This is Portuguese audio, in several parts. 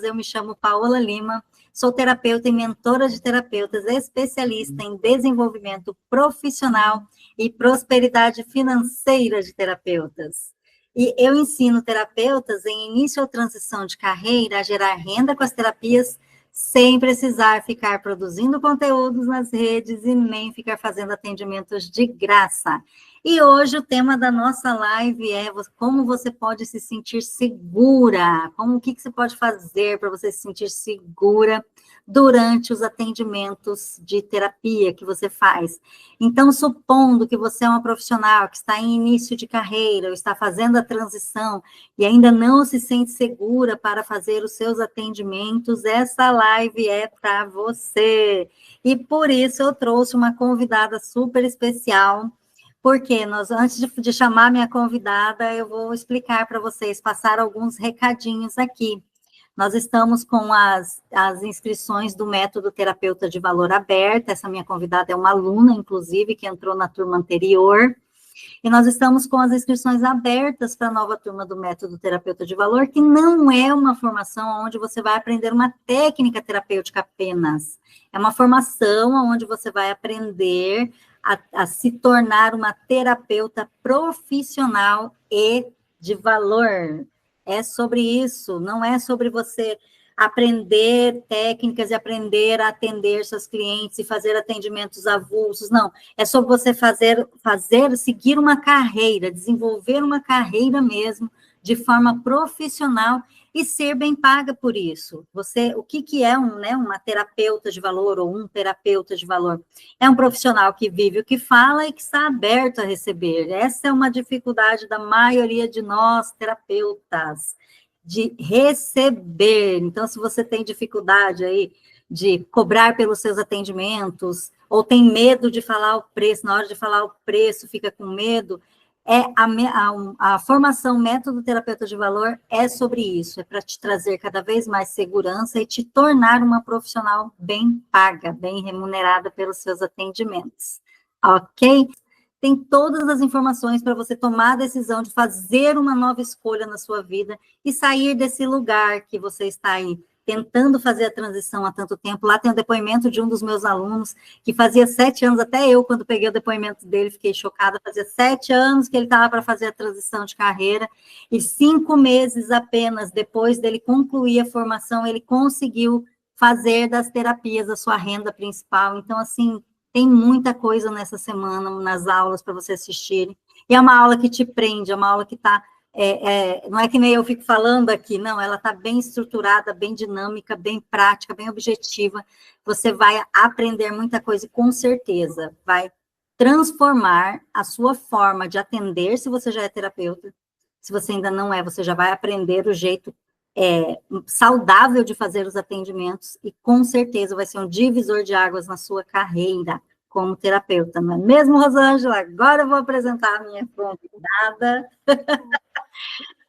Eu me chamo Paola Lima, sou terapeuta e mentora de terapeutas, especialista em desenvolvimento profissional e prosperidade financeira de terapeutas. E eu ensino terapeutas em início ou transição de carreira a gerar renda com as terapias sem precisar ficar produzindo conteúdos nas redes e nem ficar fazendo atendimentos de graça. E hoje o tema da nossa live é como você pode se sentir segura, o que você pode fazer para você se sentir segura durante os atendimentos de terapia que você faz. Então, supondo que você é uma profissional que está em início de carreira, ou está fazendo a transição e ainda não se sente segura para fazer os seus atendimentos, essa live é para você. E por isso eu trouxe uma convidada super especial, porque antes de chamar minha convidada, eu vou explicar para vocês, passar alguns recadinhos aqui. Nós estamos com as inscrições do método terapeuta de valor aberta. Essa minha convidada é uma aluna, inclusive, que entrou na turma anterior. E nós estamos com as inscrições abertas para a nova turma do método terapeuta de valor, que não é uma formação onde você vai aprender uma técnica terapêutica apenas. É uma formação onde você vai aprender a se tornar uma terapeuta profissional e de valor. É sobre isso, não é sobre você aprender técnicas e aprender a atender seus clientes e fazer atendimentos avulsos, não. É sobre você seguir uma carreira, desenvolver uma carreira mesmo, de forma profissional e ser bem paga por isso. O que é uma terapeuta de valor ou um terapeuta de valor? É um profissional que vive o que fala e que está aberto a receber. Essa é uma dificuldade da maioria de nós, terapeutas, de receber. Então, se você tem dificuldade aí de cobrar pelos seus atendimentos, ou tem medo de falar o preço, na hora de falar o preço fica com medo, a formação método terapeuta de valor é sobre isso, é para te trazer cada vez mais segurança e te tornar uma profissional bem paga, bem remunerada pelos seus atendimentos, ok? Tem todas as informações para você tomar a decisão de fazer uma nova escolha na sua vida e sair desse lugar que você está aí, tentando fazer a transição há tanto tempo. Lá tem o depoimento de um dos meus alunos, que fazia 7 anos, até eu, quando peguei o depoimento dele, fiquei chocada, fazia 7 anos que ele estava para fazer a transição de carreira, e 5 meses apenas depois dele concluir a formação, ele conseguiu fazer das terapias a sua renda principal. Então, assim, tem muita coisa nessa semana, nas aulas, para você assistirem. E é uma aula que te prende, é uma aula que está... não é que nem eu fico falando aqui, não, ela está bem estruturada, bem dinâmica, bem prática, bem objetiva. Você vai aprender muita coisa e, com certeza, vai transformar a sua forma de atender, se você já é terapeuta. Se você ainda não é, você já vai aprender o jeito saudável de fazer os atendimentos e, com certeza, vai ser um divisor de águas na sua carreira como terapeuta, não é mesmo, Rosângela? Agora eu vou apresentar a minha convidada.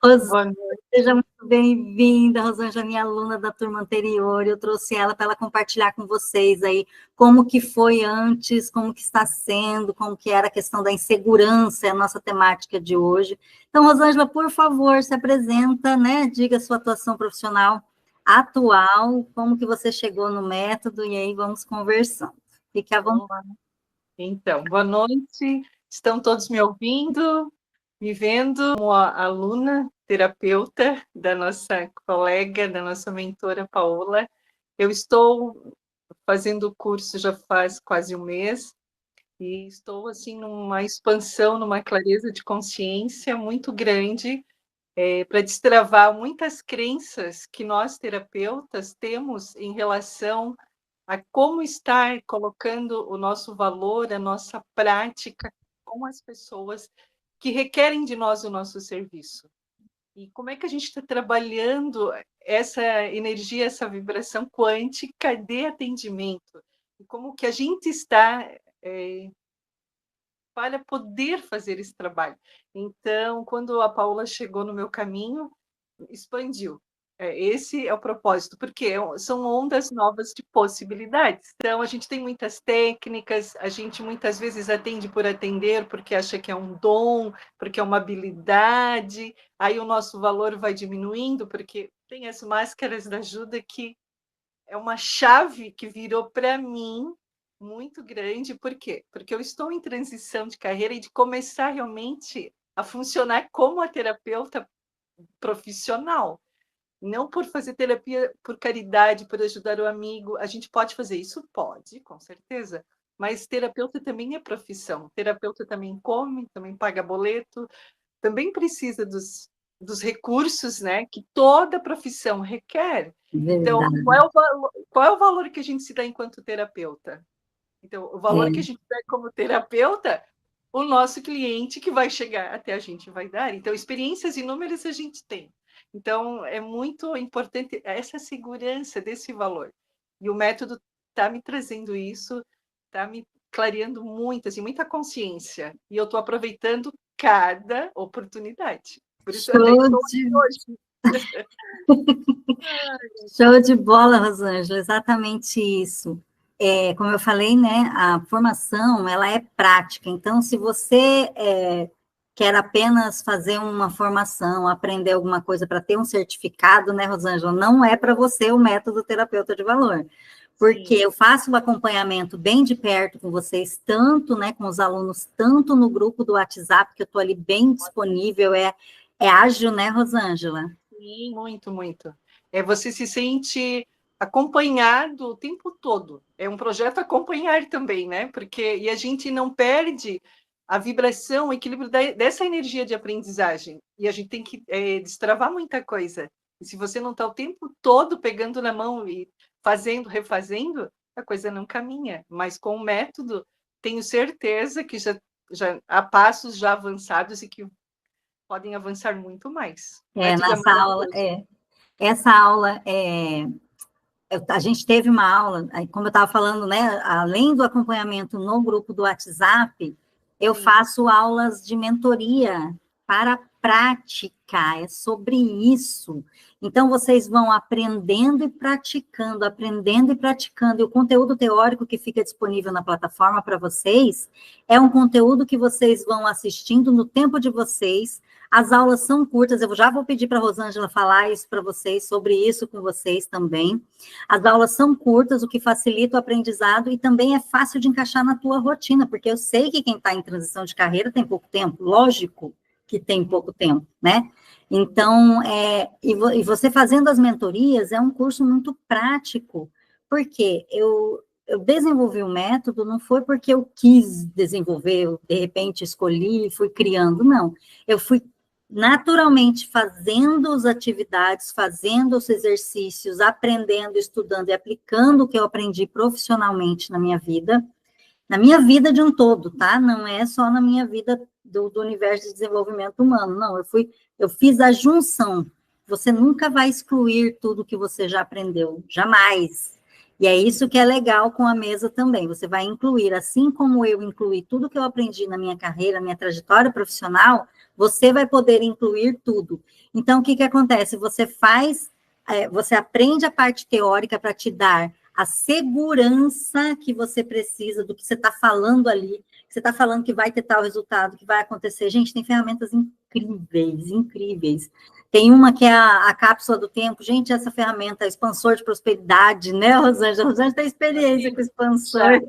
Rosângela, seja muito bem-vinda, Rosângela, minha aluna da turma anterior, eu trouxe ela para ela compartilhar com vocês aí como que foi antes, como que está sendo, como que era a questão da insegurança, é a nossa temática de hoje. Então, Rosângela, por favor, se apresenta, né, diga a sua atuação profissional atual, como que você chegou no método, e aí vamos conversando. Fique à vontade. Então, boa noite, estão todos me ouvindo? Me vendo como aluna, terapeuta da nossa colega, da nossa mentora Paola. Eu estou fazendo o curso já faz quase um mês e estou assim numa expansão, numa clareza de consciência muito grande para destravar muitas crenças que nós terapeutas temos em relação a como estar colocando o nosso valor, a nossa prática com as pessoas que requerem de nós o nosso serviço. E como é que a gente está trabalhando essa energia, essa vibração quântica de atendimento? E como que a gente está para poder fazer esse trabalho? Então, quando a Paula chegou no meu caminho, expandiu. Esse é o propósito, porque são ondas novas de possibilidades. Então, a gente tem muitas técnicas, a gente muitas vezes atende por atender, porque acha que é um dom, porque é uma habilidade, aí o nosso valor vai diminuindo, porque tem as máscaras da ajuda, que é uma chave que virou para mim muito grande. Por quê? Porque eu estou em transição de carreira e de começar realmente a funcionar como a terapeuta profissional. Não por fazer terapia por caridade, por ajudar o amigo. A gente pode fazer isso? Pode, com certeza. Mas terapeuta também é profissão. Terapeuta também come, também paga boleto, também precisa dos recursos, né, que toda profissão requer. Então, Verdade. qual é o valor que a gente se dá enquanto terapeuta? Então, o valor que a gente dá como terapeuta, o nosso cliente que vai chegar até a gente vai dar. Então, experiências inúmeras a gente tem. Então, é muito importante essa segurança desse valor. E o método está me trazendo isso, está me clareando muito, assim, muita consciência. E eu estou aproveitando cada oportunidade. Por isso, até Show estou de, aqui hoje. show de bola, Rosângela, exatamente isso. Como eu falei, né, a formação, ela é prática. Então, se você quer apenas fazer uma formação, aprender alguma coisa para ter um certificado, né, Rosângela, não é para você o método terapeuta de valor. Porque Sim. eu faço o acompanhamento bem de perto com vocês, tanto, né, com os alunos, tanto no grupo do WhatsApp, que eu estou ali bem disponível, é ágil, né, Rosângela? Sim, muito, muito. Você se sente acompanhado o tempo todo. É um projeto acompanhar também, né? E a gente não perde a vibração, o equilíbrio dessa energia de aprendizagem. E a gente tem que destravar muita coisa. E se você não está o tempo todo pegando na mão e fazendo, refazendo, a coisa não caminha. Mas com o método, tenho certeza que já há passos já avançados e que podem avançar muito mais. O método é Nossa aula, maravilhoso. essa aula, a gente teve uma aula, como eu estava falando, né, além do acompanhamento no grupo do WhatsApp, eu Sim. faço aulas de mentoria para a prática, é sobre isso. Então, vocês vão aprendendo e praticando, e o conteúdo teórico que fica disponível na plataforma para vocês é um conteúdo que vocês vão assistindo no tempo de vocês. As aulas são curtas, eu já vou pedir para a Rosângela falar isso para vocês, sobre isso com vocês também. As aulas são curtas, o que facilita o aprendizado e também é fácil de encaixar na tua rotina, porque eu sei que quem está em transição de carreira tem pouco tempo, lógico que tem pouco tempo, né? Então, e você fazendo as mentorias é um curso muito prático, porque eu desenvolvi o método, não foi porque eu quis desenvolver, eu, de repente escolhi e fui criando, não. Eu fui naturalmente fazendo as atividades, fazendo os exercícios, aprendendo, estudando e aplicando o que eu aprendi profissionalmente na minha vida de um todo, tá? Não é só na minha vida do universo de desenvolvimento humano, não. Eu fiz a junção. Você nunca vai excluir tudo que você já aprendeu, jamais. E é isso que é legal com a mesa também. Você vai incluir, assim como eu incluí tudo que eu aprendi na minha carreira, minha trajetória profissional, você vai poder incluir tudo. Então, o que acontece? Você aprende a parte teórica para te dar a segurança que você precisa do que você está falando ali, que você está falando que vai ter tal resultado, que vai acontecer. Gente, tem ferramentas incríveis, incríveis. Tem uma que é a cápsula do tempo. Gente, essa ferramenta é expansor de prosperidade, né, Rosângela? A Rosângela tem experiência com expansor.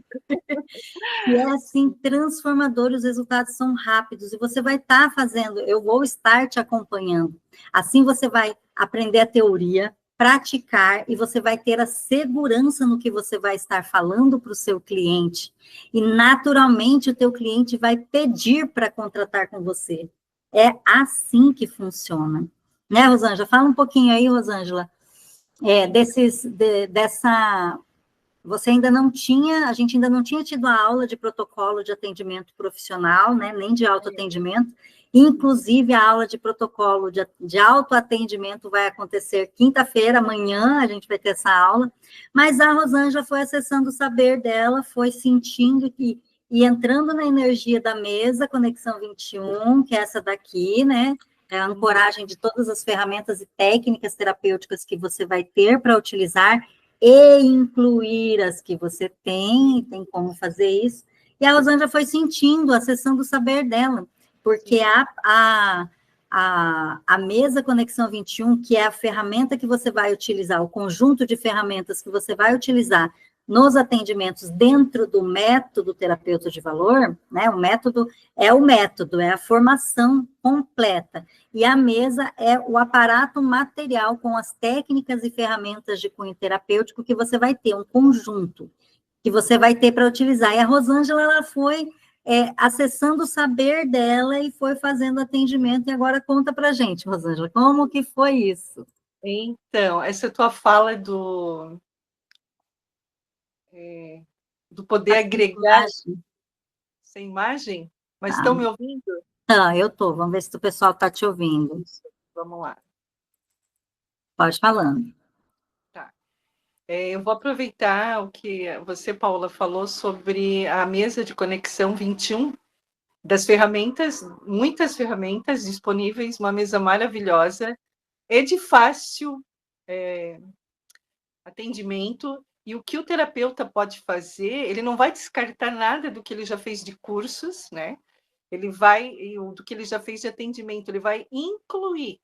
E é assim, transformador, os resultados são rápidos, e você vai estar fazendo, eu vou estar te acompanhando. Assim você vai aprender a teoria, praticar, e você vai ter a segurança no que você vai estar falando para o seu cliente. E naturalmente o teu cliente vai pedir para contratar com você. É assim que funciona. Né, Rosângela? Fala um pouquinho aí, Rosângela, dessa. Você ainda não tinha, a gente ainda não tinha tido a aula de protocolo de atendimento profissional, né, nem de autoatendimento. Inclusive, a aula de protocolo de autoatendimento vai acontecer quinta-feira, amanhã, a gente vai ter essa aula. Mas a Rosângela foi acessando o saber dela, foi sentindo e entrando na energia da mesa, Conexão 21, que é essa daqui, né? É a ancoragem de todas as ferramentas e técnicas terapêuticas que você vai ter para utilizar e incluir as que você tem como fazer isso. E a Rosângela foi sentindo, acessando o saber dela, porque a mesa Conexão 21, que é a ferramenta que você vai utilizar, o conjunto de ferramentas que você vai utilizar nos atendimentos dentro do método terapeuta de valor, né? O método, é a formação completa. E a mesa é o aparato material com as técnicas e ferramentas de cunho terapêutico que você vai ter, um conjunto que você vai ter para utilizar. E a Rosângela, ela foi acessando o saber dela e foi fazendo atendimento, e agora conta para a gente, Rosângela, como que foi isso? Então, essa tua fala do poder agregar sem imagem, mas estão me ouvindo? Eu estou, vamos ver se o pessoal está te ouvindo. Isso, vamos lá. Pode falando. Tá. Eu vou aproveitar o que você, Paula, falou sobre a mesa de Conexão 21, das ferramentas, muitas ferramentas disponíveis, uma mesa maravilhosa, é de fácil atendimento, e o que o terapeuta pode fazer, ele não vai descartar nada do que ele já fez de cursos, né? Ele vai, do que ele já fez de atendimento, ele vai incluir,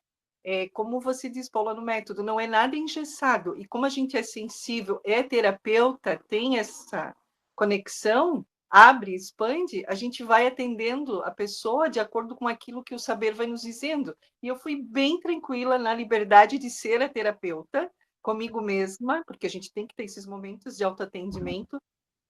como você diz, Paula, no método, não é nada engessado, e como a gente é sensível, é terapeuta, tem essa conexão, abre, expande, a gente vai atendendo a pessoa de acordo com aquilo que o saber vai nos dizendo. E eu fui bem tranquila na liberdade de ser a terapeuta, comigo mesma, porque a gente tem que ter esses momentos de autoatendimento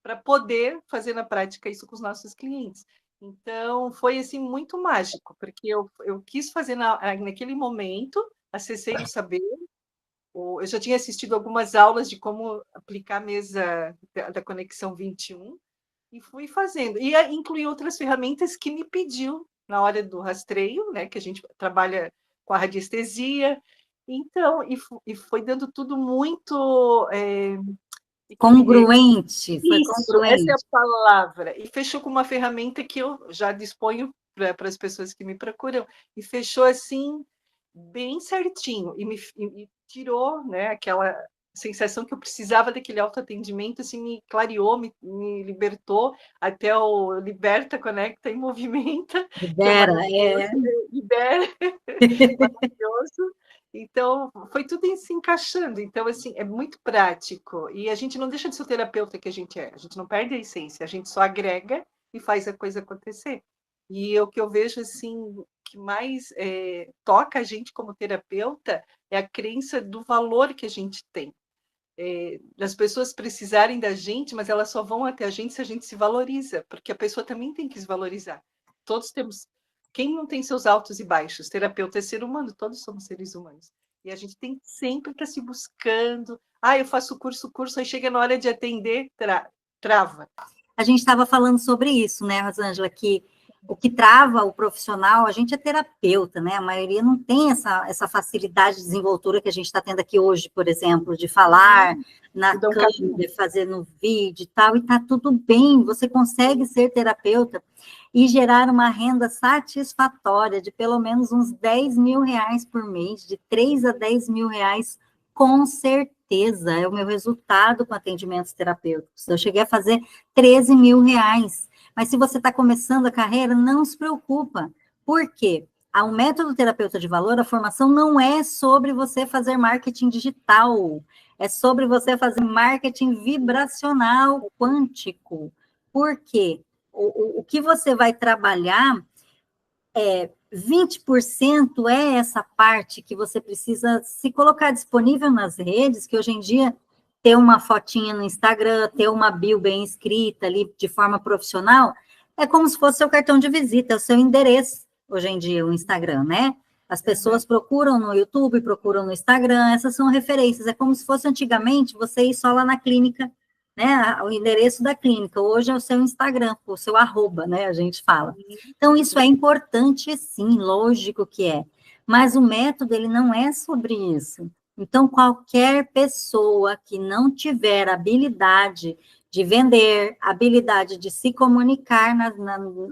para poder fazer na prática isso com os nossos clientes. Então, foi assim muito mágico, porque eu quis fazer naquele momento, acessei o saber, eu já tinha assistido algumas aulas de como aplicar a mesa da Conexão 21 e fui fazendo. E incluí outras ferramentas que me pediu na hora do rastreio, né, que a gente trabalha com a radiestesia. Então, e foi dando tudo muito congruente, foi isso, congruente. essa é a palavra. E fechou com uma ferramenta que eu já disponho para as pessoas que me procuram, e fechou assim, bem certinho, e me tirou, né, aquela sensação que eu precisava daquele autoatendimento, assim, me clareou, me libertou, até o Liberta, Conecta e Movimenta. Libera, Libera, maravilhoso. Então, foi tudo se encaixando. Então, assim, é muito prático. E a gente não deixa de ser o terapeuta que a gente é. A gente não perde a essência. A gente só agrega e faz a coisa acontecer. E o que eu vejo, assim, que mais toca a gente como terapeuta é a crença do valor que a gente tem. Das pessoas precisarem da gente, mas elas só vão até a gente se a gente se valoriza, porque a pessoa também tem que se valorizar. Todos temos. Quem não tem seus altos e baixos? Terapeuta é ser humano, todos somos seres humanos. E a gente tem sempre que estar se buscando. Eu faço curso, aí chega na hora de atender, trava. A gente estava falando sobre isso, né, Rosângela, que o que trava o profissional, a gente é terapeuta, né? A maioria não tem essa facilidade de desenvoltura que a gente está tendo aqui hoje, por exemplo, de falar na câmera, de fazer no vídeo e tal, e está tudo bem, você consegue ser terapeuta e gerar uma renda satisfatória de pelo menos uns 10 mil reais por mês, de 3 a 10 mil reais, com certeza, é o meu resultado com atendimentos terapêuticos. Eu cheguei a fazer 13 mil reais. Mas se você está começando a carreira, não se preocupa. Por quê? O método terapeuta de valor, a formação não é sobre você fazer marketing digital, é sobre você fazer marketing vibracional quântico. Por quê? O que você vai trabalhar 20% é essa parte que você precisa se colocar disponível nas redes, que hoje em dia ter uma fotinha no Instagram, ter uma bio bem escrita ali de forma profissional, é como se fosse seu cartão de visita, é o seu endereço, hoje em dia, o Instagram, né? As pessoas procuram no YouTube, procuram no Instagram, essas são referências, é como se fosse antigamente você ir só lá na clínica, né? O endereço da clínica, hoje é o seu Instagram, o seu arroba, né? A gente fala. Então, isso é importante, sim, lógico que é. Mas o método, ele não é sobre isso. Então, qualquer pessoa que não tiver habilidade de vender, habilidade de se comunicar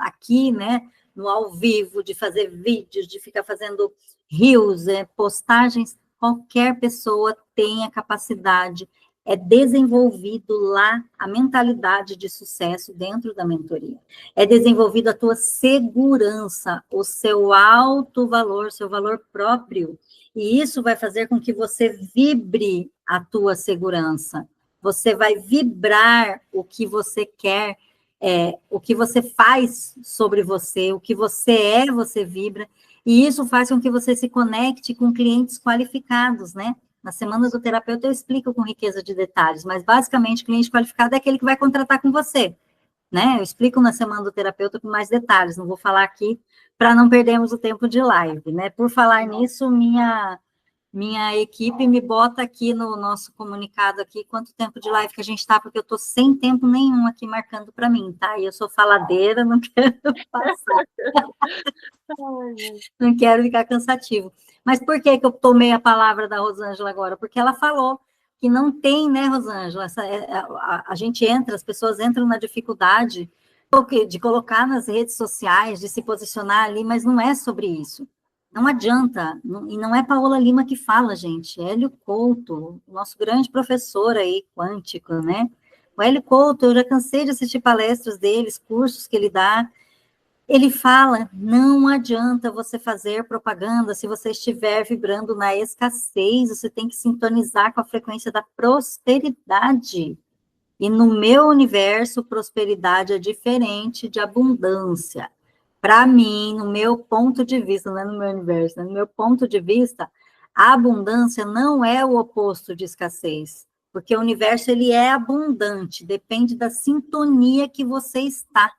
aqui, né, no ao vivo, de fazer vídeos, de ficar fazendo reels, postagens, qualquer pessoa tem a capacidade é desenvolvido lá a mentalidade de sucesso dentro da mentoria. É desenvolvido a tua segurança, o seu alto valor, seu valor próprio. E isso vai fazer com que você vibre a tua segurança. Você vai vibrar o que você quer, o que você faz sobre você, o que você é, você vibra. E isso faz com que você se conecte com clientes qualificados, né? Na semana do terapeuta eu explico com riqueza de detalhes, mas basicamente o cliente qualificado é aquele que vai contratar com você, né? Eu explico na semana do terapeuta com mais detalhes, não vou falar aqui para não perdermos o tempo de live, né? Por falar nisso, minha equipe me bota aqui no nosso comunicado aqui quanto tempo de live que a gente está, porque eu estou sem tempo nenhum aqui marcando para mim, tá? E eu sou faladeira, não quero passar. Não quero ficar cansativo. Mas por que que eu tomei a palavra da Rosângela agora? Porque ela falou que não tem, né, Rosângela? A gente entra, as pessoas entram na dificuldade de colocar nas redes sociais, de se posicionar ali, mas não é sobre isso. Não adianta, e não é Paola Lima que fala, gente, é Hélio Couto, nosso grande professor aí, quântico, né? O Hélio Couto, eu já cansei de assistir palestras deles, cursos que ele dá. Ele fala, não adianta você fazer propaganda se você estiver vibrando na escassez, você tem que sintonizar com a frequência da prosperidade. E no meu universo, prosperidade é diferente de abundância. Para mim, no meu ponto de vista, não é no meu universo, no meu ponto de vista, a abundância não é o oposto de escassez, porque o universo ele é abundante, depende da sintonia que você está.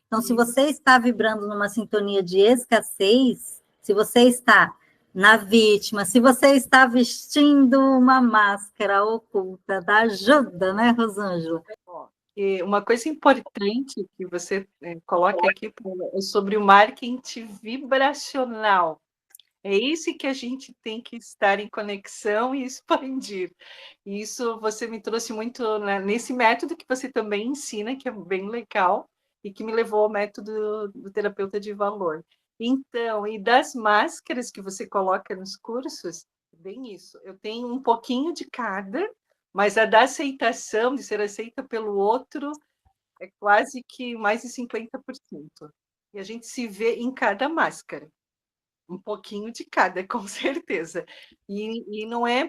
Então, se você está vibrando numa sintonia de escassez, se você está na vítima, se você está vestindo uma máscara oculta da ajuda, né, Rosângela? E uma coisa importante que você coloca aqui Paula, é sobre o marketing vibracional. É isso que a gente tem que estar em conexão e expandir. E isso você me trouxe muito nesse método que você também ensina, que é bem legal, e que me levou ao método do terapeuta de valor. Então, e das máscaras que você coloca nos cursos, bem isso. Eu tenho um pouquinho de cada, mas a da aceitação, de ser aceita pelo outro, é quase que mais de 50%. E a gente se vê em cada máscara. Um pouquinho de cada, com certeza. E não é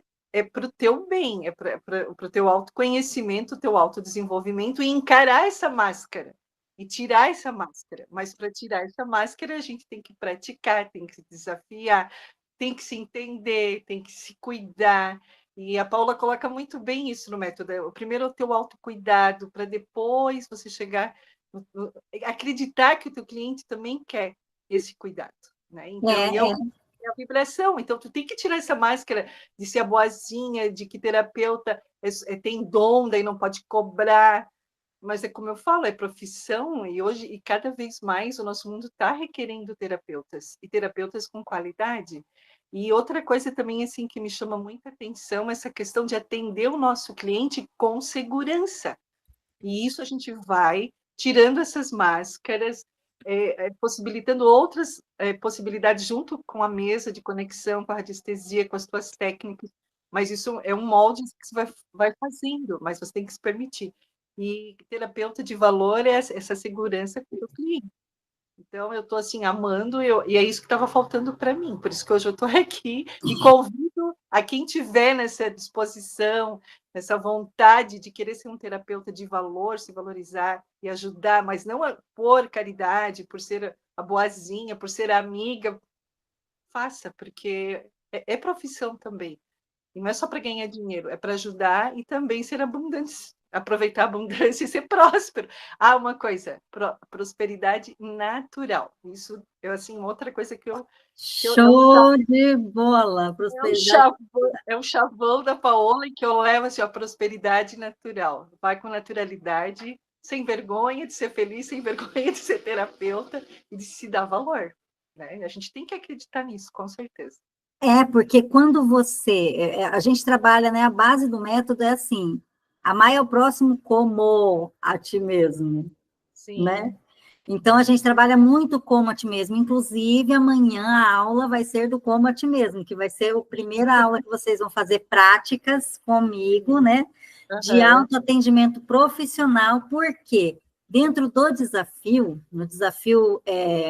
para o teu bem, é para o teu autoconhecimento, o teu autodesenvolvimento e encarar essa máscara e tirar essa máscara. Mas para tirar essa máscara, a gente tem que praticar, tem que se desafiar, tem que se entender, tem que se cuidar. E a Paula coloca muito bem isso no método. O primeiro é o teu autocuidado, para depois você chegar, acreditar que o teu cliente também quer esse cuidado. Né? Então, é a vibração. Então, tu tem que tirar essa máscara de ser a boazinha, de que terapeuta tem dom, daí não pode cobrar. Mas é como eu falo, é profissão, e hoje, e cada vez mais, o nosso mundo está requerendo terapeutas, e terapeutas com qualidade. E outra coisa também, assim, que me chama muita atenção, essa questão de atender o nosso cliente com segurança. E isso a gente vai tirando essas máscaras, possibilitando outras possibilidades junto com a mesa de conexão, com a radiestesia, com as tuas técnicas, mas isso é um molde que você vai fazendo, mas você tem que se permitir. E terapeuta de valor é essa segurança com o cliente. Então, eu estou assim, amando, e é isso que estava faltando para mim, por isso que hoje eu estou aqui, e convido a quem tiver nessa disposição, nessa vontade de querer ser um terapeuta de valor, se valorizar e ajudar, mas não por caridade, por ser a boazinha, por ser a amiga, faça, porque é profissão também. E não é só para ganhar dinheiro, é para ajudar e também ser abundante, aproveitar a abundância e ser próspero. Ah, uma coisa, prosperidade natural. Isso é assim, outra coisa que eu... Show de bola! Prosperidade. É um chavão da Paola que eu levo assim, a prosperidade natural. Vai com naturalidade, sem vergonha de ser feliz, sem vergonha de ser terapeuta e de se dar valor. Né? A gente tem que acreditar nisso, com certeza. Porque quando a gente trabalha, né, a base do método é assim, amar ao próximo como a ti mesmo, Sim. Né? Então, a gente trabalha muito como a ti mesmo, inclusive amanhã a aula vai ser do como a ti mesmo, que vai ser a primeira aula que vocês vão fazer práticas comigo, né? de autoatendimento profissional, porque dentro do desafio, no desafio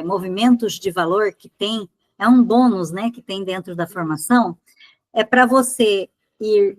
Movimentos de Valor, que tem, é um bônus, né, que tem dentro da formação, é para você ir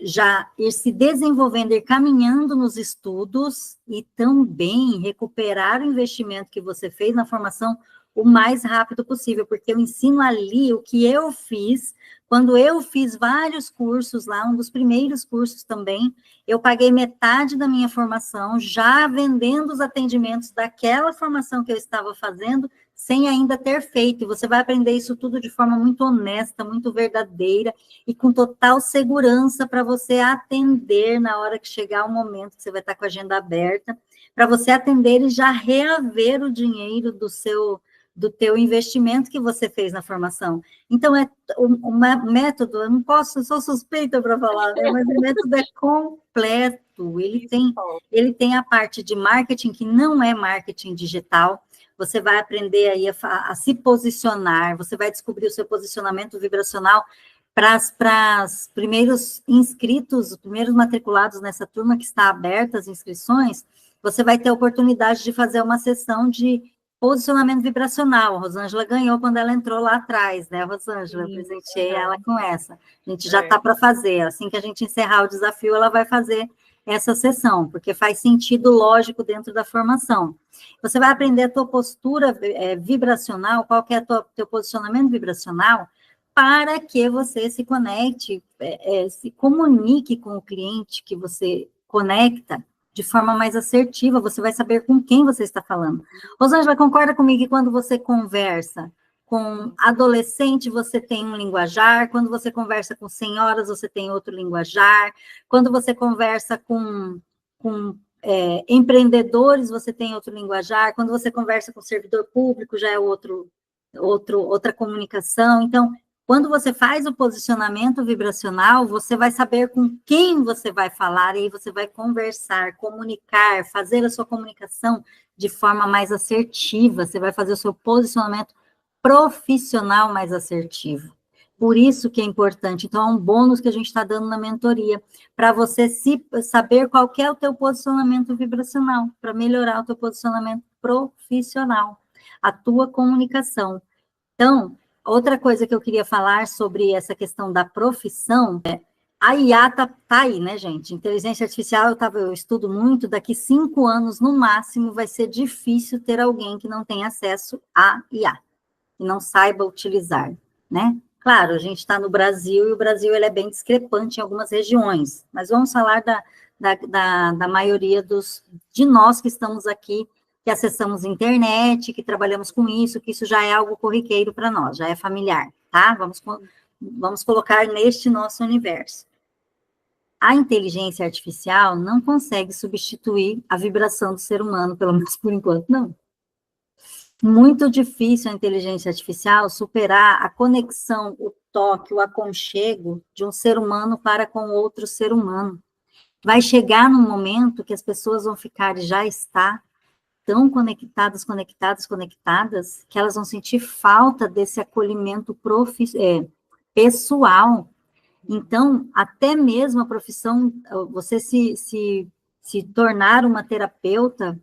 já ir se desenvolvendo, ir caminhando nos estudos e também recuperar o investimento que você fez na formação o mais rápido possível, porque eu ensino ali o que eu fiz, quando eu fiz vários cursos lá, um dos primeiros cursos também, eu paguei metade da minha formação, já vendendo os atendimentos daquela formação que eu estava fazendo, sem ainda ter feito, e você vai aprender isso tudo de forma muito honesta, muito verdadeira, e com total segurança para você atender na hora que chegar o momento que você vai estar com a agenda aberta, para você atender e já reaver o dinheiro do teu investimento que você fez na formação. Então, o método, eu não posso, eu sou suspeita para falar, né? Mas o método é completo, ele tem a parte de marketing, que não é marketing digital, você vai aprender aí a se posicionar, você vai descobrir o seu posicionamento vibracional para os primeiros inscritos, os primeiros matriculados nessa turma que está aberta as inscrições, você vai ter a oportunidade de fazer uma sessão de posicionamento vibracional. A Rosângela ganhou quando ela entrou lá atrás, né, Rosângela? Eu presenteei ela com essa. A gente já está para fazer. Assim que a gente encerrar o desafio, ela vai fazer essa sessão, porque faz sentido lógico dentro da formação. Você vai aprender a tua postura vibracional, qual que é o teu posicionamento vibracional, para que você se conecte, se comunique com o cliente que você conecta de forma mais assertiva, você vai saber com quem você está falando. Rosângela, concorda comigo que quando você conversa com adolescente, você tem um linguajar, quando você conversa com senhoras, você tem outro linguajar, quando você conversa com empreendedores, você tem outro linguajar, quando você conversa com servidor público, já é outra comunicação. Então, quando você faz o posicionamento vibracional, você vai saber com quem você vai falar, e aí você vai conversar, comunicar, fazer a sua comunicação de forma mais assertiva, você vai fazer o seu posicionamento profissional mais assertivo. Por isso que é importante. Então, é um bônus que a gente está dando na mentoria, para você saber qual que é o teu posicionamento vibracional, para melhorar o teu posicionamento profissional, a tua comunicação. Então, outra coisa que eu queria falar sobre essa questão da profissão, a IA tá aí, né, gente? Inteligência artificial, eu estudo muito, daqui 5 anos, no máximo, vai ser difícil ter alguém que não tenha acesso à IA, que não saiba utilizar, né? Claro, a gente está no Brasil, e o Brasil ele é bem discrepante em algumas regiões, mas vamos falar da maioria de nós que estamos aqui, que acessamos internet, que trabalhamos com isso, que isso já é algo corriqueiro para nós, já é familiar, tá? Vamos colocar neste nosso universo. A inteligência artificial não consegue substituir a vibração do ser humano, pelo menos por enquanto, não. Muito difícil a inteligência artificial superar a conexão, o toque, o aconchego de um ser humano para com outro ser humano. Vai chegar num momento que as pessoas vão ficar, já está, tão conectadas, que elas vão sentir falta desse acolhimento pessoal. Então, até mesmo a profissão, você se tornar uma terapeuta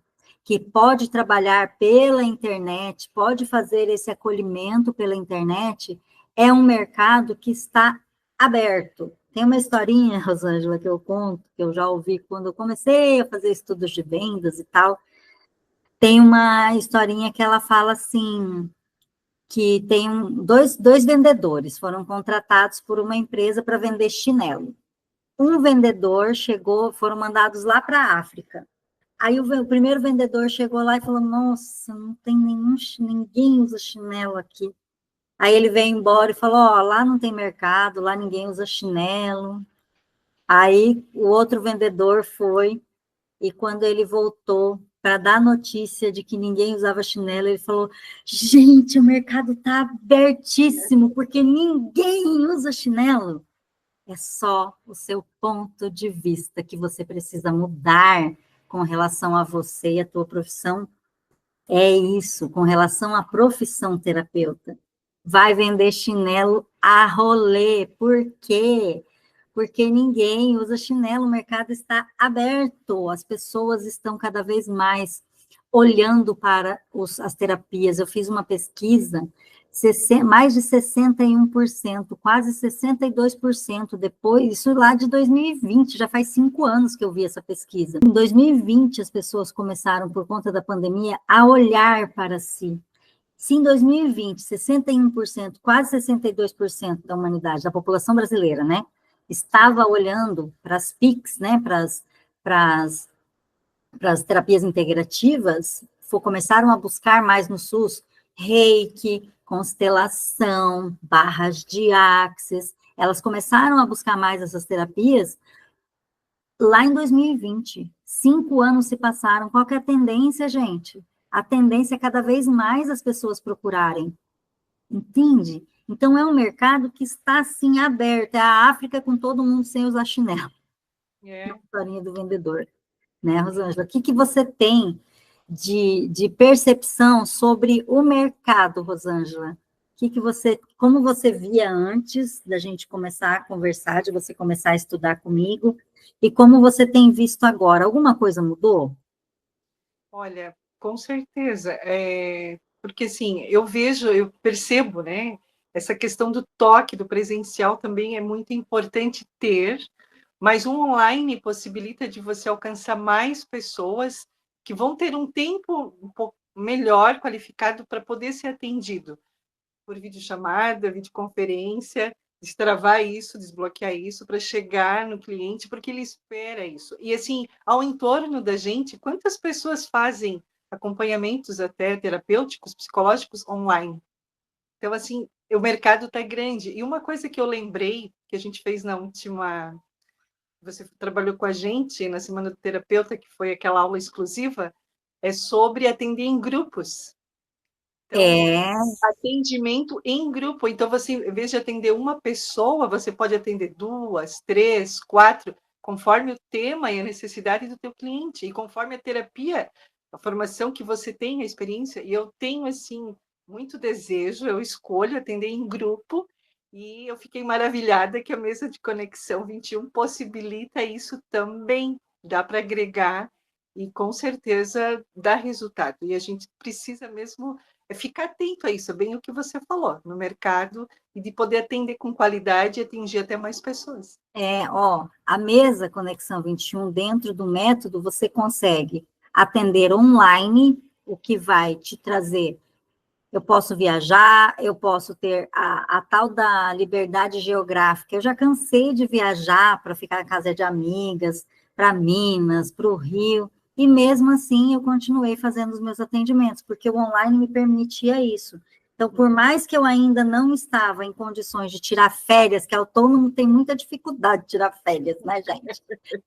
que pode trabalhar pela internet, pode fazer esse acolhimento pela internet, é um mercado que está aberto. Tem uma historinha, Rosângela, que eu conto, que eu já ouvi quando eu comecei a fazer estudos de vendas e tal. Tem uma historinha que ela fala assim, que tem dois vendedores, foram contratados por uma empresa para vender chinelo. Um vendedor foram mandados lá para a África. Aí o primeiro vendedor chegou lá e falou, nossa, não tem ninguém usa chinelo aqui. Aí ele veio embora e falou, lá não tem mercado, lá ninguém usa chinelo. Aí o outro vendedor foi, e quando ele voltou para dar notícia de que ninguém usava chinelo, ele falou, gente, o mercado está abertíssimo, porque ninguém usa chinelo. É só o seu ponto de vista que você precisa mudar com relação a você e a tua profissão. É isso, com relação à profissão terapeuta. Vai vender chinelo a rolê. Por quê? porque ninguém usa chinelo, o mercado está aberto, as pessoas estão cada vez mais olhando para as terapias. Eu fiz uma pesquisa, mais de 61%, quase 62% depois, isso lá de 2020, já faz 5 anos que eu vi essa pesquisa. Em 2020, as pessoas começaram, por conta da pandemia, a olhar para si. Se em 2020, 61%, quase 62% da humanidade, da população brasileira, né, estava olhando para as PICs, né, para as terapias integrativas, começaram a buscar mais no SUS reiki, constelação, barras de axis, elas começaram a buscar mais essas terapias lá em 2020. 5 anos se passaram. Qual que é a tendência, gente? A tendência é cada vez mais as pessoas procurarem. Entende? Então, é um mercado que está, assim, aberto. É a África com todo mundo sem usar chinelo. É a historinha do vendedor. Né, Rosângela? O que você tem de percepção sobre o mercado, Rosângela? Como você via antes da gente começar a conversar, de você começar a estudar comigo, e como você tem visto agora? Alguma coisa mudou? Olha, com certeza, porque assim, eu percebo, né, essa questão do toque, do presencial também é muito importante ter, mas o online possibilita de você alcançar mais pessoas que vão ter um tempo um pouco melhor qualificado para poder ser atendido por videochamada, videoconferência, destravar isso, desbloquear isso para chegar no cliente, porque ele espera isso. E assim, ao entorno da gente, quantas pessoas fazem acompanhamentos até terapêuticos, psicológicos online? Então, assim, o mercado está grande. E uma coisa que eu lembrei, que a gente fez na última... Você trabalhou com a gente na Semana do Terapeuta, que foi aquela aula exclusiva, é sobre atender em grupos. Então, atendimento em grupo. Então, você, em vez de atender uma pessoa, você pode atender 2, 3, 4, conforme o tema e a necessidade do teu cliente, e conforme a terapia, a formação que você tem, a experiência. E eu tenho, assim, muito desejo, eu escolho atender em grupo, e eu fiquei maravilhada que a mesa de conexão 21 possibilita isso também. Dá para agregar e, com certeza, dá resultado. E a gente precisa mesmo ficar atento a isso, bem o que você falou, no mercado, e de poder atender com qualidade e atingir até mais pessoas. A mesa Conexão 21, dentro do método, você consegue atender online, o que vai te trazer. Eu posso viajar, eu posso ter a tal da liberdade geográfica. Eu já cansei de viajar para ficar na casa de amigas, para Minas, para o Rio, e mesmo assim eu continuei fazendo os meus atendimentos, porque o online me permitia isso. Então, por mais que eu ainda não estava em condições de tirar férias, que autônomo tem muita dificuldade de tirar férias, né, gente?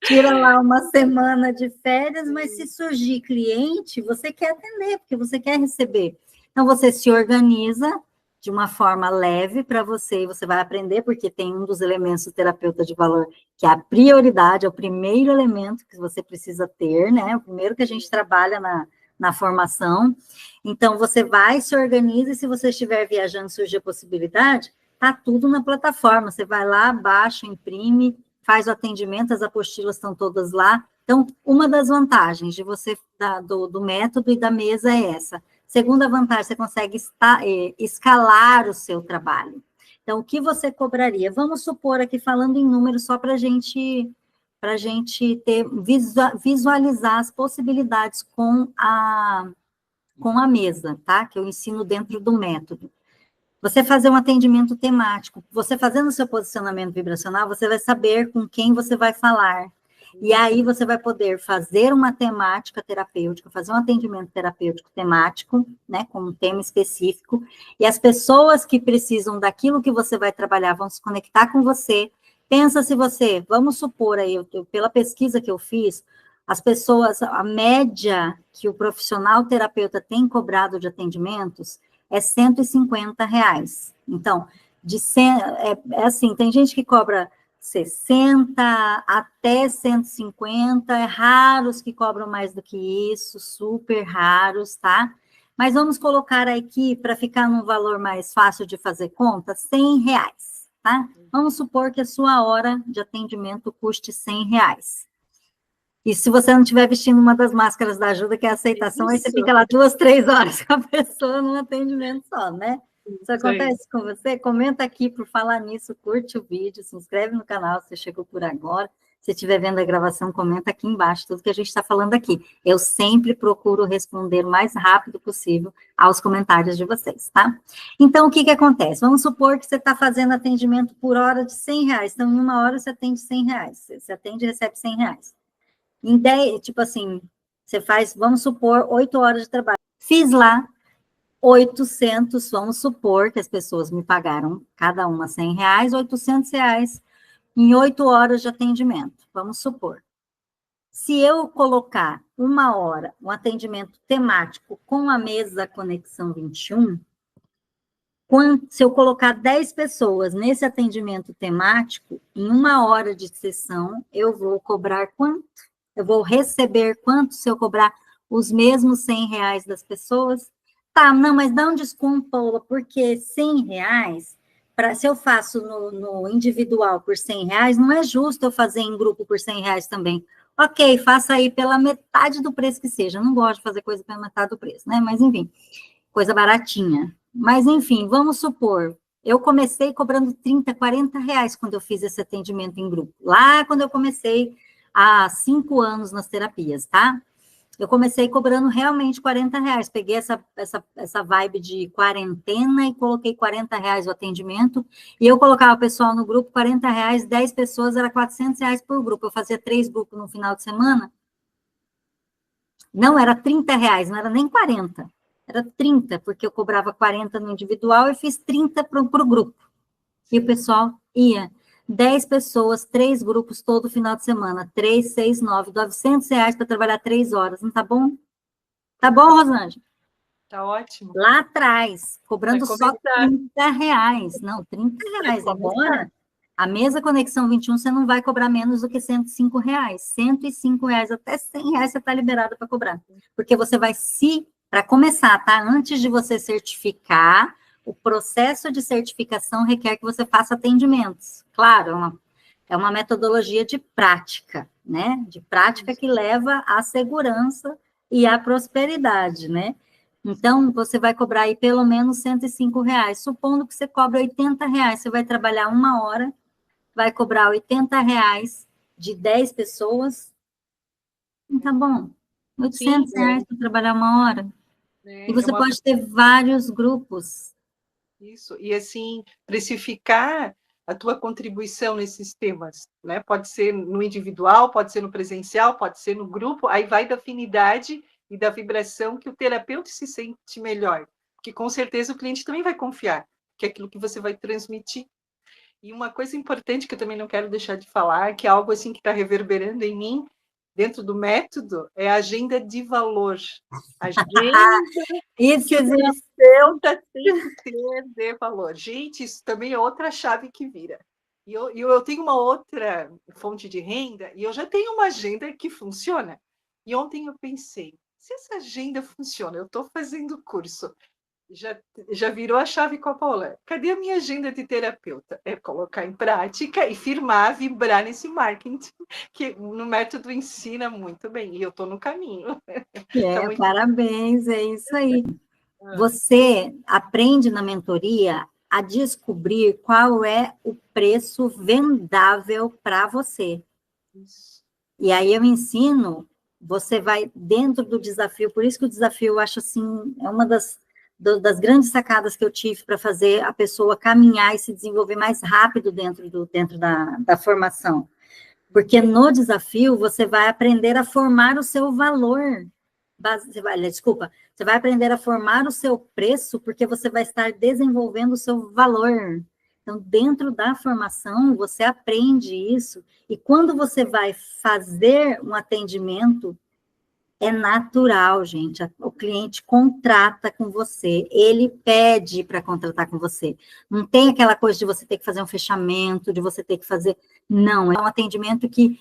Tira lá uma semana de férias, mas se surgir cliente, você quer atender, porque você quer receber. Então, você se organiza de uma forma leve para você, e você vai aprender, porque tem um dos elementos do terapeuta de valor, que é a prioridade, é o primeiro elemento que você precisa ter, né? O primeiro que a gente trabalha na formação. Então, você vai, se organiza, e se você estiver viajando, surgir a possibilidade, tá tudo na plataforma. Você vai lá, baixa, imprime, faz o atendimento, as apostilas estão todas lá. Então, uma das vantagens de você, do método e da mesa é essa. Segunda vantagem, você consegue escalar o seu trabalho. Então, o que você cobraria? Vamos supor aqui, falando em números, só para a gente visualizar as possibilidades com a mesa, tá? Que eu ensino dentro do método. Você fazer um atendimento temático. Você fazendo o seu posicionamento vibracional, você vai saber com quem você vai falar. E aí você vai poder fazer uma temática terapêutica, fazer um atendimento terapêutico temático, né, com um tema específico, e as pessoas que precisam daquilo que você vai trabalhar vão se conectar com você. Pensa se você, vamos supor aí, pela pesquisa que eu fiz, as pessoas, a média que o profissional terapeuta tem cobrado de atendimentos é R$150. Então, assim, tem gente que cobra 60 até 150, é raros que cobram mais do que isso, super raros, tá? Mas vamos colocar aqui, para ficar num valor mais fácil de fazer conta, R$100. tá? Vamos supor que a sua hora de atendimento custe R$100. E se você não estiver vestindo uma das máscaras da ajuda, que é a aceitação, aí você fica lá 2, 3 horas com a pessoa num atendimento só, né? Isso acontece com você? Comenta aqui por falar nisso, curte o vídeo, se inscreve no canal se você chegou por agora. Se estiver vendo a gravação, comenta aqui embaixo tudo que a gente está falando aqui. Eu sempre procuro responder o mais rápido possível aos comentários de vocês, tá? Então, o que acontece? Vamos supor que você está fazendo atendimento por hora de R$100. Então, em uma hora você atende R$100. Você atende e recebe R$100. Em 10, tipo assim, você faz, vamos supor, 8 horas de trabalho. Fiz lá 800, vamos supor que as pessoas me pagaram cada uma R$100, R$800 em 8 horas de atendimento, vamos supor. Se eu colocar uma hora, um atendimento temático com a mesa Conexão 21, se eu colocar 10 pessoas nesse atendimento temático, em uma hora de sessão, eu vou cobrar quanto? Eu vou receber quanto se eu cobrar os mesmos R$100 das pessoas? Tá, não, mas dá um desconto, Paula, porque R$100, se eu faço no individual por R$100, não é justo eu fazer em grupo por R$100 também. Ok, faça aí pela metade do preço que seja. Eu não gosto de fazer coisa pela metade do preço, né? Mas, enfim, coisa baratinha. Mas, enfim, vamos supor, eu comecei cobrando R$30, R$40 quando eu fiz esse atendimento em grupo. Lá quando eu comecei há 5 anos nas terapias, tá? Eu comecei cobrando realmente R$40. Peguei essa vibe de quarentena e coloquei R$40 o atendimento. E eu colocava o pessoal no grupo, R$40, 10 pessoas, era R$400 por grupo. Eu fazia 3 grupos no final de semana. Não, era R$30, não era nem 40. Era 30, porque eu cobrava 40 no individual e fiz 30 para o grupo. E o pessoal ia. 10 pessoas, 3 grupos todo final de semana. 3, 6, 9, R$900 para trabalhar 3 horas. Não tá bom? Tá bom, Rosângela? Tá ótimo. Lá atrás, cobrando só R$30. Não, R$30. Agora, a mesa Conexão 21, você não vai cobrar menos do que R$105. R$105, até R$100 você está liberado para cobrar. Porque você vai para começar, tá? Antes de você certificar, o processo de certificação requer que você faça atendimentos. Claro, é uma metodologia de prática, né? De prática que leva à segurança e à prosperidade, né? Então, você vai cobrar aí pelo menos R$105. Supondo que você cobra R$80, você vai trabalhar 1 hora, vai cobrar R$80 de 10 pessoas. Tá bom. R$800 para trabalhar 1 hora. E você pode ter vários grupos. Isso, e assim, precificar a tua contribuição nesses temas, né? Pode ser no individual, pode ser no presencial, pode ser no grupo, aí vai da afinidade e da vibração que o terapeuta se sente melhor, porque com certeza o cliente também vai confiar que é aquilo que você vai transmitir. E uma coisa importante que eu também não quero deixar de falar, que é algo assim que está reverberando em mim, dentro do método, é a agenda de valor. Agenda isso que o terapeuta tem que ter de valor. Gente, isso também é outra chave que vira. E eu tenho uma outra fonte de renda, e eu já tenho uma agenda que funciona. E ontem eu pensei, se essa agenda funciona, eu estou fazendo curso, já virou a chave com a Paula. Cadê a minha agenda de terapeuta? É colocar em prática e firmar, vibrar nesse marketing, que no método ensina muito bem. E eu estou no caminho. Tá parabéns, é isso aí. Você aprende na mentoria a descobrir qual é o preço vendável para você. Isso. E aí eu ensino, você vai dentro do desafio, por isso que o desafio eu acho assim, é uma das grandes sacadas que eu tive para fazer a pessoa caminhar e se desenvolver mais rápido dentro da formação. Porque no desafio você vai aprender a formar o seu valor. Você vai aprender a formar o seu preço porque você vai estar desenvolvendo o seu valor. Então, dentro da formação, você aprende isso. E quando você vai fazer um atendimento, é natural, gente. O cliente contrata com você, ele pede para contratar com você. Não tem aquela coisa de você ter que fazer um fechamento, de você ter que fazer. Não, é um atendimento que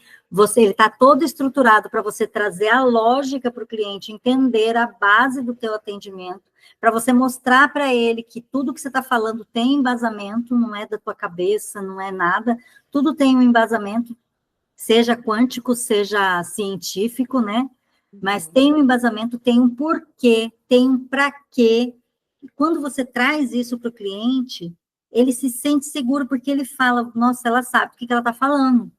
ele está todo estruturado para você trazer a lógica para o cliente entender a base do teu atendimento, para você mostrar para ele que tudo que você está falando tem embasamento, não é da tua cabeça, não é nada, tudo tem um embasamento, seja quântico, seja científico, né? Mas tem um embasamento, tem um porquê, tem um para quê. E quando você traz isso para o cliente, ele se sente seguro porque ele fala, nossa, ela sabe o que ela está falando.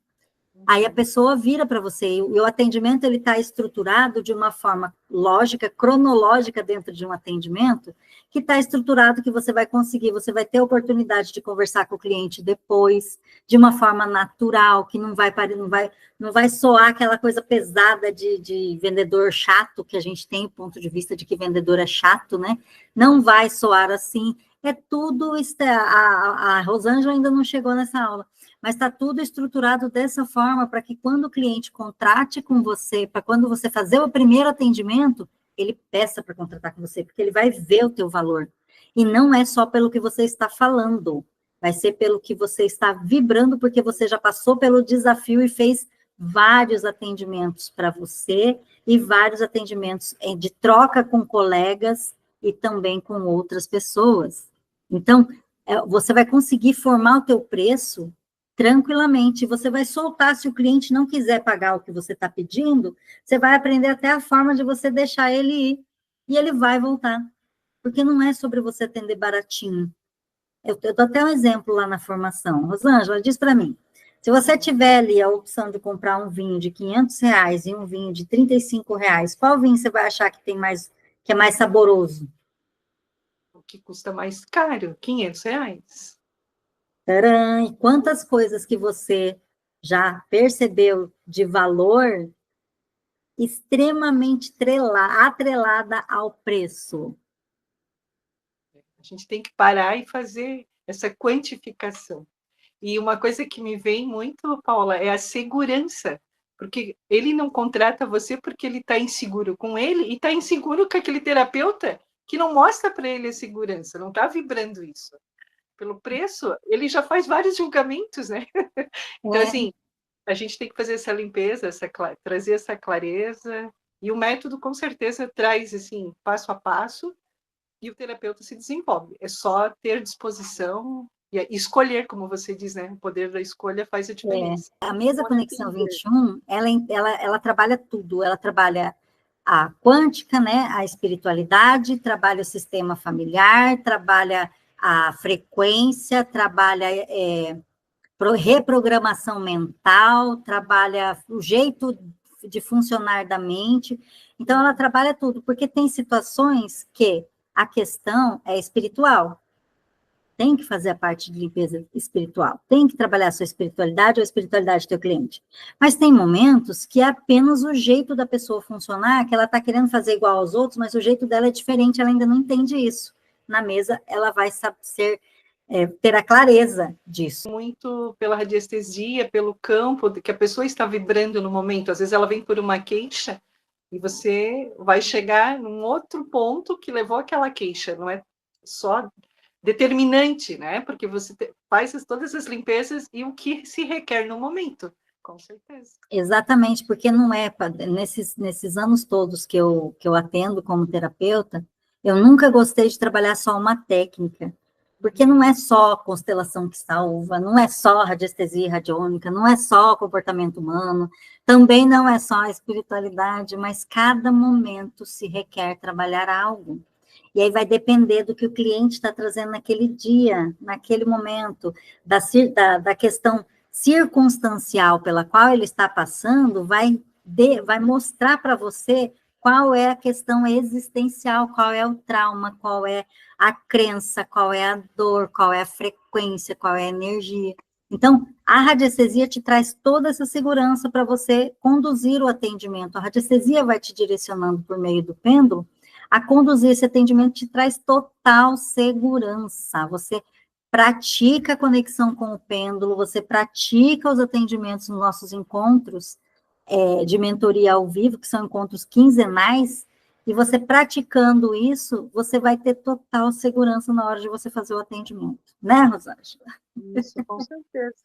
Aí a pessoa vira para você, e o atendimento ele está estruturado de uma forma lógica, cronológica dentro de um atendimento, que está estruturado que você vai conseguir, você vai ter a oportunidade de conversar com o cliente depois, de uma forma natural, que não vai soar aquela coisa pesada de vendedor chato, que a gente tem o ponto de vista de que vendedor é chato, né? Não vai soar assim, é tudo, a Rosângela ainda não chegou nessa aula, mas está tudo estruturado dessa forma para que quando o cliente contrate com você, para quando você fazer o primeiro atendimento, ele peça para contratar com você, porque ele vai ver o teu valor. E não é só pelo que você está falando, vai ser pelo que você está vibrando, porque você já passou pelo desafio e fez vários atendimentos para você e vários atendimentos de troca com colegas e também com outras pessoas. Então, você vai conseguir formar o teu preço tranquilamente, você vai soltar, se o cliente não quiser pagar o que você está pedindo, você vai aprender até a forma de você deixar ele ir, e ele vai voltar, porque não é sobre você atender baratinho. Eu dou até um exemplo lá na formação. Rosângela, diz para mim, se você tiver ali a opção de comprar um vinho de R$ 500 e um vinho de R$ 35, qual vinho você vai achar que é mais saboroso? O que custa mais caro, R$ 500. Tcharam! E quantas coisas que você já percebeu de valor extremamente atrelada ao preço. A gente tem que parar e fazer essa quantificação. E uma coisa que me vem muito, Paula, é a segurança, porque ele não contrata você porque ele está inseguro com ele e está inseguro com aquele terapeuta que não mostra para ele a segurança, não está vibrando isso. Pelo preço, ele já faz vários julgamentos, né? Então, assim, a gente tem que fazer essa limpeza, trazer essa clareza, e o método, com certeza, traz, assim, passo a passo, e o terapeuta se desenvolve. É só ter disposição e escolher, como você diz, né? O poder da escolha faz a diferença. A mesa Conexão 21, ela trabalha tudo, ela trabalha a quântica, né, a espiritualidade, trabalha o sistema familiar, trabalha a frequência, trabalha reprogramação mental, trabalha o jeito de funcionar da mente. Então, ela trabalha tudo, porque tem situações que a questão é espiritual. Tem que fazer a parte de limpeza espiritual, tem que trabalhar a sua espiritualidade ou a espiritualidade do teu cliente. Mas tem momentos que é apenas o jeito da pessoa funcionar, que ela está querendo fazer igual aos outros, mas o jeito dela é diferente, ela ainda não entende isso. Na mesa, ela vai ter a clareza disso. Muito pela radiestesia, pelo campo que a pessoa está vibrando no momento. Às vezes ela vem por uma queixa e você vai chegar num outro ponto que levou aquela queixa. Não é só determinante, né? Porque você faz todas as limpezas e o que se requer no momento, com certeza. Exatamente, porque não é, nesses anos todos que eu atendo como terapeuta, eu nunca gostei de trabalhar só uma técnica, porque não é só constelação que salva, não é só radiestesia radiônica, não é só comportamento humano, também não é só a espiritualidade, mas cada momento se requer trabalhar algo. E aí vai depender do que o cliente está trazendo naquele dia, naquele momento, da questão circunstancial pela qual ele está passando, vai mostrar para você qual é a questão existencial, qual é o trauma, qual é a crença, qual é a dor, qual é a frequência, qual é a energia. Então, a radiestesia te traz toda essa segurança para você conduzir o atendimento. A radiestesia vai te direcionando por meio do pêndulo a conduzir esse atendimento, te traz total segurança. Você pratica a conexão com o pêndulo, você pratica os atendimentos nos nossos encontros de mentoria ao vivo, que são encontros quinzenais, e você praticando isso, você vai ter total segurança na hora de você fazer o atendimento. Né, Rosângela? Isso, com certeza.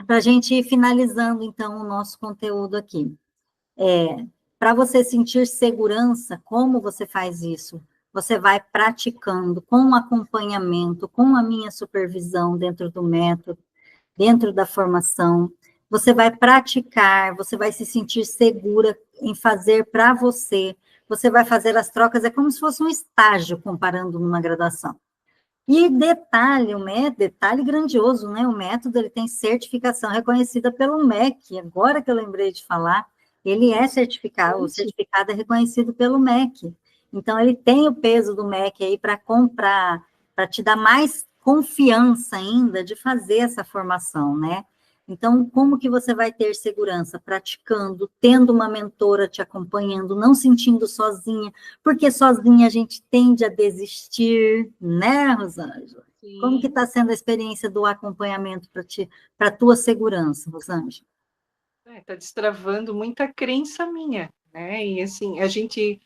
Para a gente ir finalizando, então, o nosso conteúdo aqui. Para você sentir segurança, como você faz isso? você vai praticando com acompanhamento, com a minha supervisão dentro do método, dentro da formação. Você vai praticar, você vai se sentir segura em fazer para você. Você vai fazer as trocas, é como se fosse um estágio, comparando numa graduação. E detalhe, detalhe grandioso, né? O método ele tem certificação reconhecida pelo MEC. Agora que eu lembrei de falar, ele é certificado, o certificado é reconhecido pelo MEC. Então, ele tem o peso do MEC aí para comprar, para te dar mais confiança ainda de fazer essa formação, né? Então, como que você vai ter segurança? Praticando, tendo uma mentora te acompanhando, não sentindo sozinha, porque sozinha a gente tende a desistir, né, Rosângela? Sim. Como que está sendo a experiência do acompanhamento para a tua segurança, Rosângela? Está destravando muita crença minha, né? E assim, a gente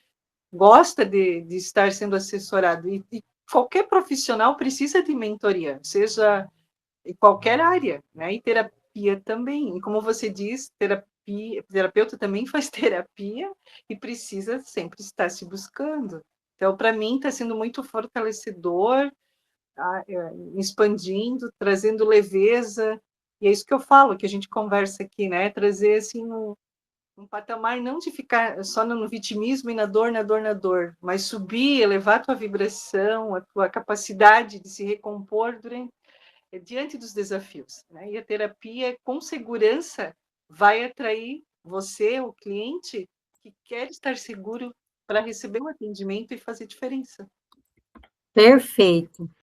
gosta de estar sendo assessorado, e qualquer profissional precisa de mentoria, seja em qualquer área, né? E terapia também. E como você diz, terapeuta também faz terapia e precisa sempre estar se buscando. Então, para mim, está sendo muito fortalecedor, expandindo, trazendo leveza. E é isso que eu falo, que a gente conversa aqui, né? Trazer assim um patamar não de ficar só no vitimismo e na dor, na dor, na dor, mas subir, elevar a tua vibração, a tua capacidade de se recompor diante dos desafios, né? E a terapia, com segurança, vai atrair você, o cliente, que quer estar seguro para receber um atendimento e fazer diferença. Perfeito.